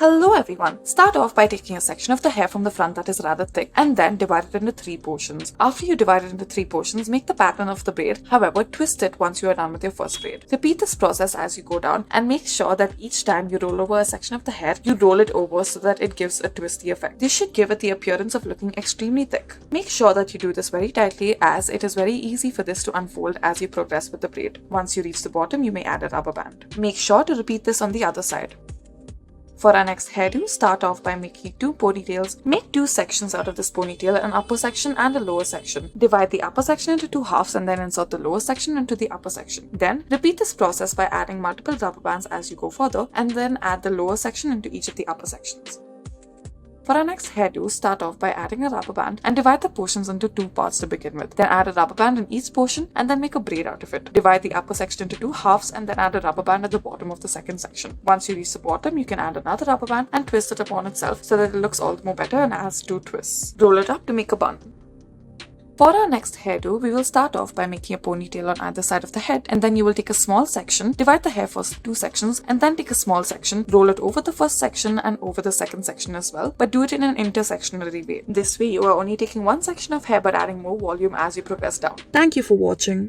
Hello everyone! Start off by taking a section of the hair from the front that is rather thick and then divide it into 3 portions. After you divide it into 3 portions, make the pattern of the braid, however twist it once you are done with your first braid. Repeat this process as you go down and make sure that each time you roll over a section of the hair, you roll it over so that it gives a twisty effect. This should give it the appearance of looking extremely thick. Make sure that you do this very tightly as it is very easy for this to unfold as you progress with the braid. Once you reach the bottom, you may add a rubber band. Make sure to repeat this on the other side. For our next hairdo, start off by making 2 ponytails. Make 2 sections out of this ponytail, an upper section and a lower section. Divide the upper section into 2 halves and then insert the lower section into the upper section. Then repeat this process by adding multiple rubber bands as you go further and then add the lower section into each of the upper sections. For our next hairdo, start off by adding a rubber band and divide the portions into 2 parts to begin with. Then add a rubber band in each portion and then make a braid out of it. Divide the upper section into 2 halves and then add a rubber band at the bottom of the second section. Once you reach the bottom, you can add another rubber band and twist it upon itself so that it looks all the more better and adds 2 twists. Roll it up to make a bun. For our next hairdo, we will start off by making a ponytail on either side of the head, and then you will take a small section, divide the hair for 2 sections, and then take a small section, roll it over the first section and over the second section as well, but do it in an intersectionary way. This way, you are only taking one section of hair but adding more volume as you progress down. Thank you for watching.